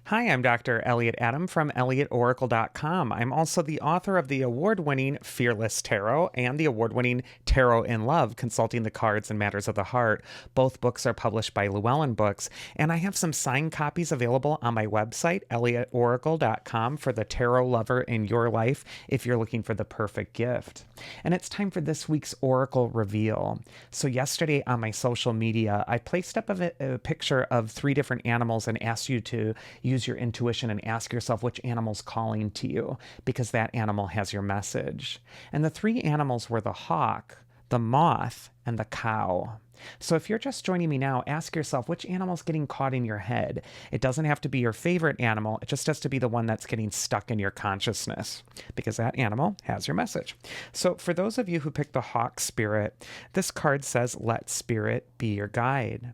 Hi, I'm Dr. Elliot Adam from ElliotOracle.com. I'm also the author of the award-winning Fearless Tarot and the award-winning Tarot in Love, Consulting the Cards and Matters of the Heart. Both books are published by Llewellyn Books, and I have some signed copies available on my website, ElliotOracle.com, for the tarot lover in your life if you're looking for the perfect gift. And it's time for this week's Oracle Reveal. So yesterday on my social media, I placed up a picture of 3 different animals and asked you to use your intuition and ask yourself which animal's calling to you, because that animal has your message. And the 3 animals were the hawk, the moth, and the cow. So if you're just joining me now, ask yourself which animal's getting caught in your head. It doesn't have to be your favorite animal. It just has to be the one that's getting stuck in your consciousness, because that animal has your message. So for those of you who picked the hawk spirit, this card says, let spirit be your guide.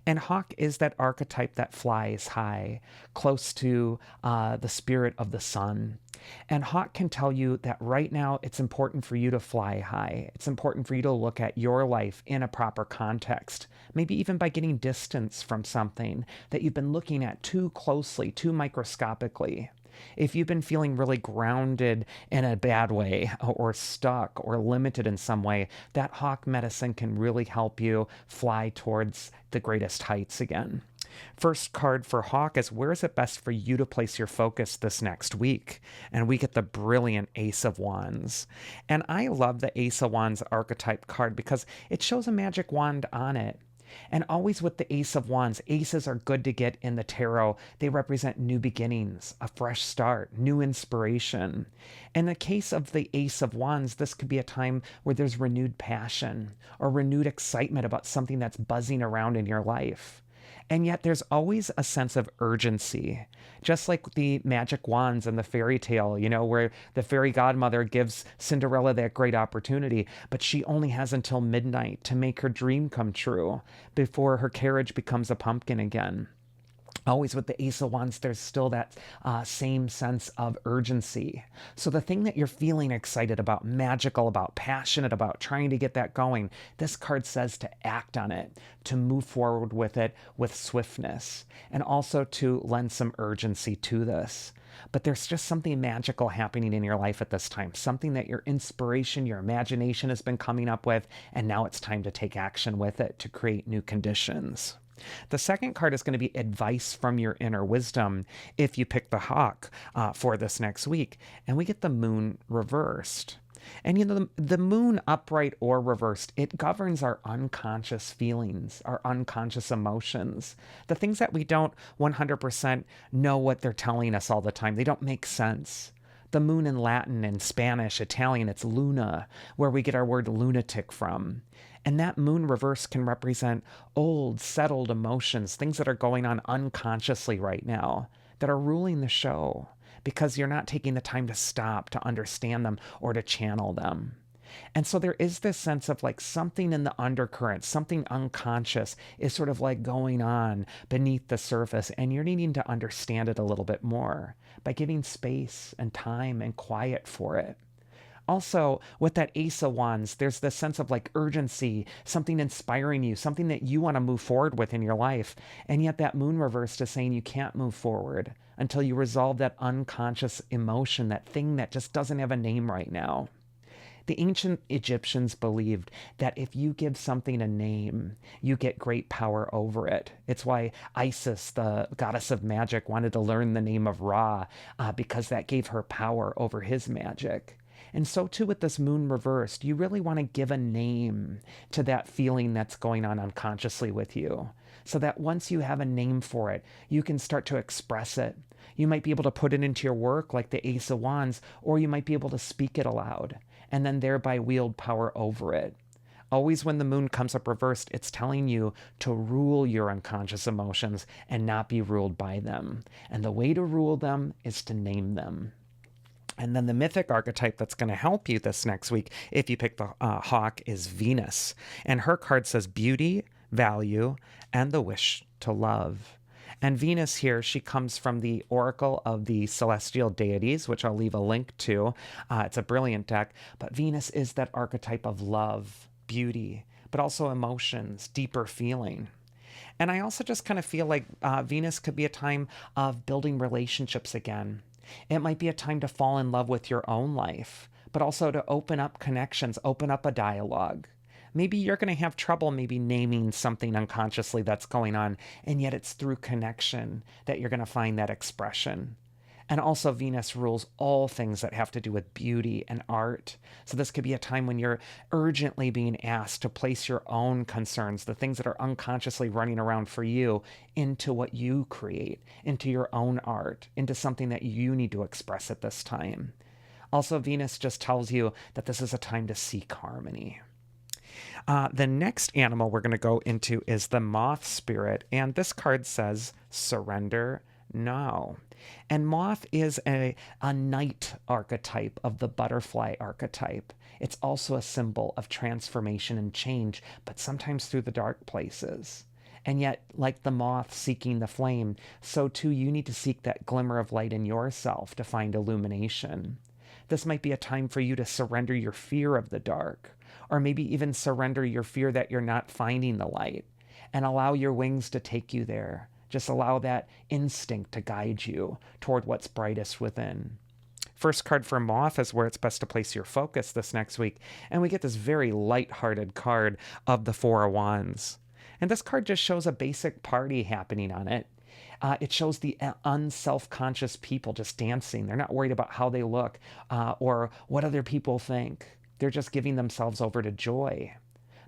And hawk is that archetype that flies high, close to the spirit of the sun. And hawk can tell you that right now it's important for you to fly high. It's important for you to look at your life in a proper context, maybe even by getting distance from something that you've been looking at too closely, too microscopically. If you've been feeling really grounded in a bad way or stuck or limited in some way, that hawk medicine can really help you fly towards the greatest heights again. First card for hawk is, where is it best for you to place your focus this next week? And we get the brilliant Ace of Wands. And I love the Ace of Wands archetype card because it shows a magic wand on it. And always with the Ace of Wands, aces are good to get in the tarot. They represent new beginnings, a fresh start, new inspiration. In the case of the Ace of Wands, this could be a time where there's renewed passion or renewed excitement about something that's buzzing around in your life. And yet there's always a sense of urgency, just like the magic wands and the fairy tale, where the fairy godmother gives Cinderella that great opportunity, but she only has until midnight to make her dream come true before her carriage becomes a pumpkin again. Always with the Ace of Wands, there's still that same sense of urgency. So the thing that you're feeling excited about, magical about, passionate about, trying to get that going, this card says to act on it, to move forward with it with swiftness, and also to lend some urgency to this. But there's just something magical happening in your life at this time, something that your inspiration, your imagination has been coming up with, and now it's time to take action with it to create new conditions. The second card is going to be advice from your inner wisdom if you pick the hawk for this next week. And we get the moon reversed. And the moon upright or reversed, it governs our unconscious feelings, our unconscious emotions, the things that we don't 100% know what they're telling us all the time. They don't make sense. The moon in Latin and Spanish, Italian, it's luna, where we get our word lunatic from. And that moon reverse can represent old, settled emotions, things that are going on unconsciously right now that are ruling the show because you're not taking the time to stop to understand them or to channel them. And so there is this sense of like something in the undercurrent, something unconscious is sort of like going on beneath the surface, and you're needing to understand it a little bit more by giving space and time and quiet for it. Also, with that Ace of Wands, there's this sense of like urgency, something inspiring you, something that you want to move forward with in your life. And yet that moon reversed is saying you can't move forward until you resolve that unconscious emotion, that thing that just doesn't have a name right now. The ancient Egyptians believed that if you give something a name, you get great power over it. It's why Isis, the goddess of magic, wanted to learn the name of Ra, because that gave her power over his magic. And so too with this moon reversed, you really want to give a name to that feeling that's going on unconsciously with you, so that once you have a name for it, you can start to express it. You might be able to put it into your work like the Ace of Wands, or you might be able to speak it aloud and then thereby wield power over it. Always when the moon comes up reversed, it's telling you to rule your unconscious emotions and not be ruled by them. And the way to rule them is to name them. And then the mythic archetype that's going to help you this next week, if you pick the hawk, is Venus. And her card says beauty, value, and the wish to love. And Venus here, she comes from the Oracle of the Celestial Deities, which I'll leave a link to. It's a brilliant deck. But Venus is that archetype of love, beauty, but also emotions, deeper feeling. And I also just kind of feel like Venus could be a time of building relationships again. It might be a time to fall in love with your own life, but also to open up connections, open up a dialogue. Maybe you're going to have trouble maybe naming something unconsciously that's going on, and yet it's through connection that you're going to find that expression. And also, Venus rules all things that have to do with beauty and art. So, this could be a time when you're urgently being asked to place your own concerns, the things that are unconsciously running around for you, into what you create, into your own art, into something that you need to express at this time. Also, Venus just tells you that this is a time to seek harmony. The next animal we're going to go into is the moth spirit, and this card says surrender now. And moth is a night archetype of the butterfly archetype. It's also a symbol of transformation and change, but sometimes through the dark places. And yet, like the moth seeking the flame, so too you need to seek that glimmer of light in yourself to find illumination. This might be a time for you to surrender your fear of the dark, or maybe even surrender your fear that you're not finding the light, and allow your wings to take you there. Just allow that instinct to guide you toward what's brightest within. First card for Moth is where it's best to place your focus this next week, and we get this very light-hearted card of the Four of Wands. And this card just shows a basic party happening on it. It shows the unself-conscious people just dancing. They're not worried about how they look or what other people think. They're just giving themselves over to joy.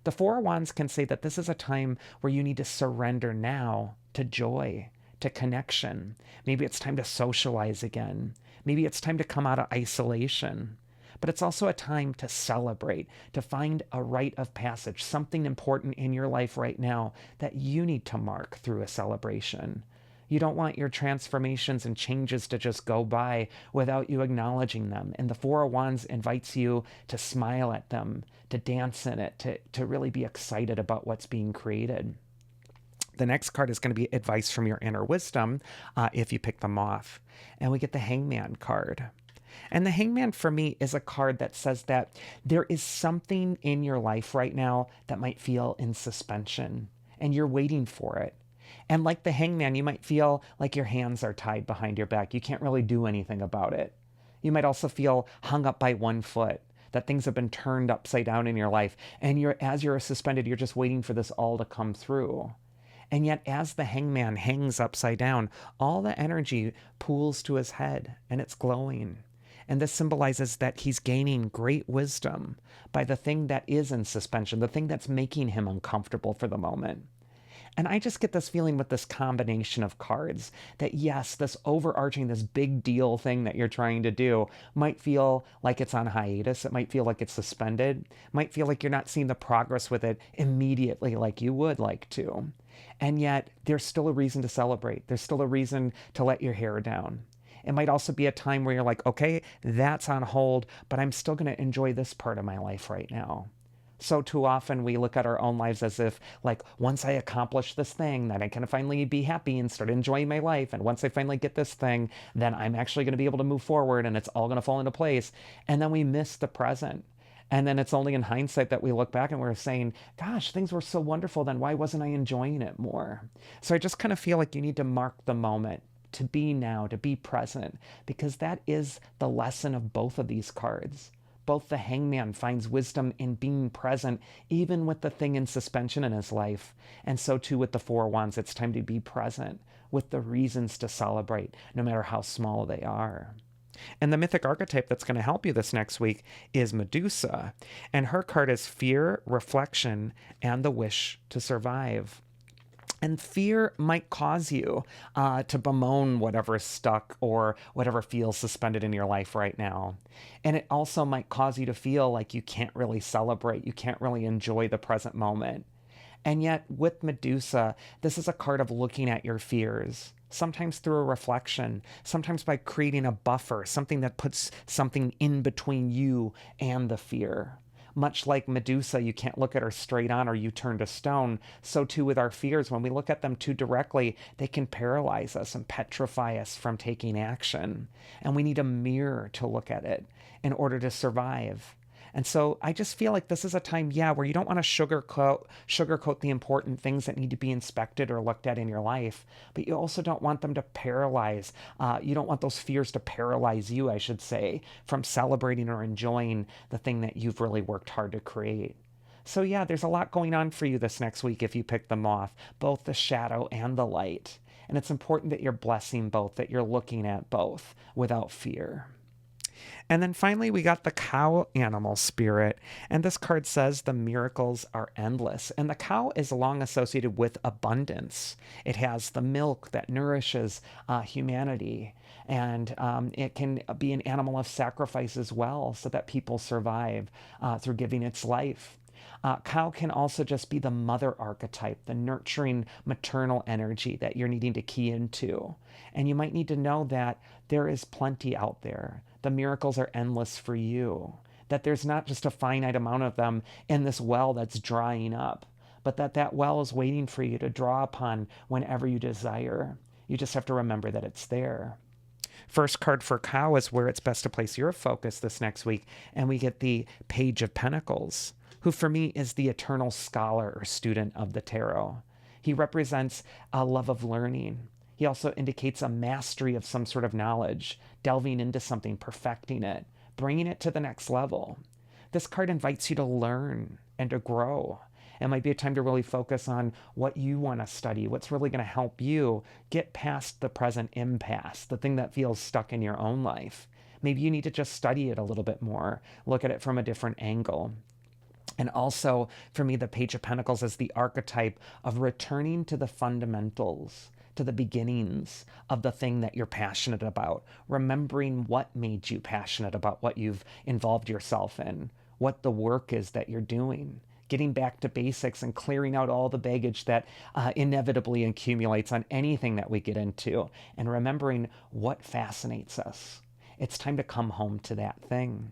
The Four of Wands can say that this is a time where you need to surrender now to joy, to connection. Maybe it's time to socialize again. Maybe it's time to come out of isolation. But it's also a time to celebrate, to find a rite of passage, something important in your life right now that you need to mark through a celebration. You don't want your transformations and changes to just go by without you acknowledging them. And the Four of Wands invites you to smile at them, to dance in it, to really be excited about what's being created. The next card is going to be advice from your inner wisdom if you pick the Moth. And we get the Hangman card. And the Hangman for me is a card that says that there is something in your life right now that might feel in suspension, and you're waiting for it. And like the Hangman, you might feel like your hands are tied behind your back. You can't really do anything about it. You might also feel hung up by one foot, that things have been turned upside down in your life. And as you're suspended, you're just waiting for this all to come through. And yet, as the Hangman hangs upside down, all the energy pools to his head, and it's glowing. And this symbolizes that he's gaining great wisdom by the thing that is in suspension, the thing that's making him uncomfortable for the moment. And I just get this feeling with this combination of cards that, yes, this overarching, this big deal thing that you're trying to do might feel like it's on hiatus. It might feel like it's suspended. It might feel like you're not seeing the progress with it immediately like you would like to. And yet, there's still a reason to celebrate. There's still a reason to let your hair down. It might also be a time where you're like, okay, that's on hold, but I'm still going to enjoy this part of my life right now. So too often we look at our own lives as if, like, once I accomplish this thing, then I can finally be happy and start enjoying my life. And once I finally get this thing, then I'm actually going to be able to move forward and it's all going to fall into place. And then we miss the present. And then it's only in hindsight that we look back and we're saying, gosh, things were so wonderful. Then why wasn't I enjoying it more? So I just kind of feel like you need to mark the moment, to be now, to be present, because that is the lesson of both of these cards. Both the Hangman finds wisdom in being present, even with the thing in suspension in his life. And so too with the Four of Wands, it's time to be present with the reasons to celebrate, no matter how small they are. And the mythic archetype that's going to help you this next week is Medusa. And her card is fear, reflection, and the wish to survive. And fear might cause you to bemoan whatever is stuck or whatever feels suspended in your life right now. And it also might cause you to feel like you can't really celebrate, you can't really enjoy the present moment. And yet, with Medusa, this is a card of looking at your fears, sometimes through a reflection, sometimes by creating a buffer, something that puts something in between you and the fear. Much like Medusa, you can't look at her straight on or you turn to stone. So too with our fears, when we look at them too directly, they can paralyze us and petrify us from taking action. And we need a mirror to look at it in order to survive. And so I just feel like this is a time, yeah, where you don't want to sugarcoat the important things that need to be inspected or looked at in your life, but you also don't want them to paralyze. You don't want those fears to paralyze you, I should say, from celebrating or enjoying the thing that you've really worked hard to create. So yeah, there's a lot going on for you this next week if you pick the Moth, both the shadow and the light. And it's important that you're blessing both, that you're looking at both without fear. And then finally, we got the cow animal spirit. And this card says the miracles are endless. And the cow is long associated with abundance. It has the milk that nourishes humanity. And it can be an animal of sacrifice as well, so that people survive through giving its life. Cow can also just be the mother archetype, the nurturing maternal energy that you're needing to key into. And you might need to know that there is plenty out there. The miracles are endless for you. That there's not just a finite amount of them in this well that's drying up, but that well is waiting for you to draw upon whenever you desire. You just have to remember that it's there. First card for cow is where it's best to place your focus this next week. And we get the Page of Pentacles, who for me is the eternal scholar or student of the tarot. He represents a love of learning. He also indicates a mastery of some sort of knowledge, delving into something, perfecting it, bringing it to the next level. This card invites you to learn and to grow. It might be a time to really focus on what you want to study, what's really going to help you get past the present impasse, the thing that feels stuck in your own life. Maybe you need to just study it a little bit more, look at it from a different angle. And also, for me, the Page of Pentacles is the archetype of returning to the fundamentals, to the beginnings of the thing that you're passionate about, remembering what made you passionate about what you've involved yourself in, what the work is that you're doing, getting back to basics and clearing out all the baggage that inevitably accumulates on anything that we get into, and remembering what fascinates us. It's time to come home to that thing.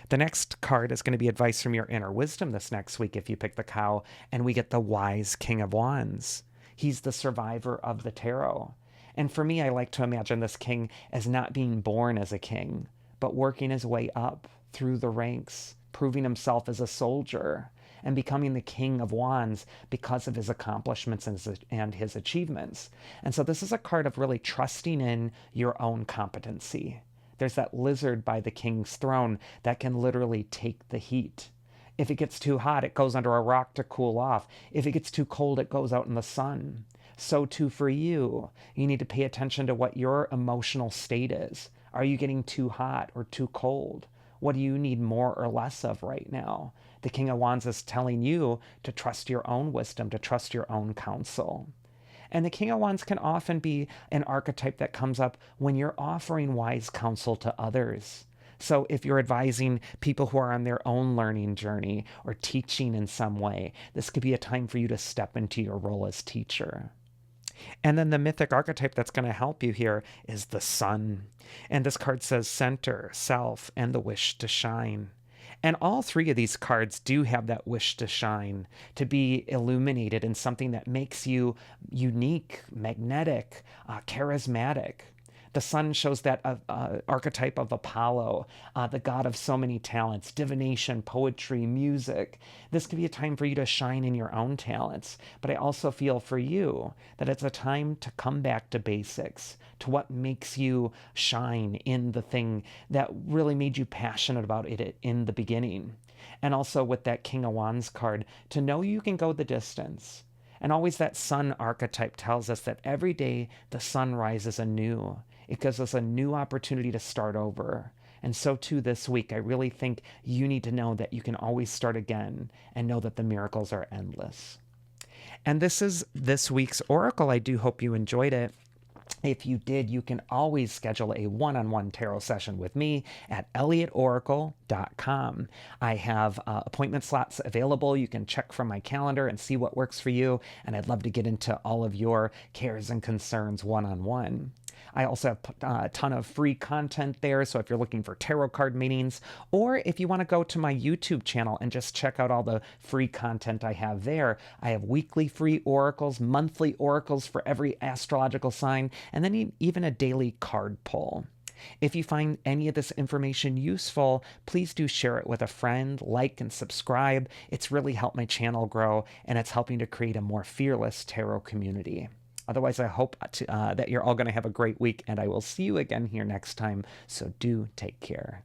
The next card is going to be advice from your inner wisdom this next week if you pick the cow, and we get the wise King of Wands. He's the survivor of the tarot. And for me, I like to imagine this king as not being born as a king, but working his way up through the ranks, proving himself as a soldier, and becoming the King of Wands because of his accomplishments and his achievements. And so this is a card of really trusting in your own competency. There's that lizard by the king's throne that can literally take the heat. If it gets too hot, it goes under a rock to cool off. If it gets too cold, it goes out in the sun. So too for you. You need to pay attention to what your emotional state is. Are you getting too hot or too cold? What do you need more or less of right now? The King of Wands is telling you to trust your own wisdom, to trust your own counsel. And the King of Wands can often be an archetype that comes up when you're offering wise counsel to others. So if you're advising people who are on their own learning journey or teaching in some way, this could be a time for you to step into your role as teacher. And then the mythic archetype that's going to help you here is the sun. And this card says center, self, and the wish to shine. And all three of these cards do have that wish to shine, to be illuminated in something that makes you unique, magnetic, charismatic. The sun shows that archetype of Apollo, the god of so many talents, divination, poetry, music. This could be a time for you to shine in your own talents. But I also feel for you that it's a time to come back to basics, to what makes you shine in the thing that really made you passionate about it in the beginning. And also with that King of Wands card, to know you can go the distance. And always that sun archetype tells us that every day the sun rises anew. It gives us a new opportunity to start over. And so too this week, I really think you need to know that you can always start again and know that the miracles are endless. And this is this week's Oracle. I do hope you enjoyed it. If you did, you can always schedule a one-on-one tarot session with me at elliotoracle.com. I have appointment slots available. You can check from my calendar and see what works for you. And I'd love to get into all of your cares and concerns one-on-one. I also have a ton of free content there, so if you're looking for tarot card meetings, or if you want to go to my YouTube channel and just check out all the free content I have there, I have weekly free oracles, monthly oracles for every astrological sign, and then even a daily card pull. If you find any of this information useful, please do share it with a friend, like and subscribe. It's really helped my channel grow, and it's helping to create a more fearless tarot community. Otherwise, I hope that you're all going to have a great week, and I will see you again here next time. So do take care.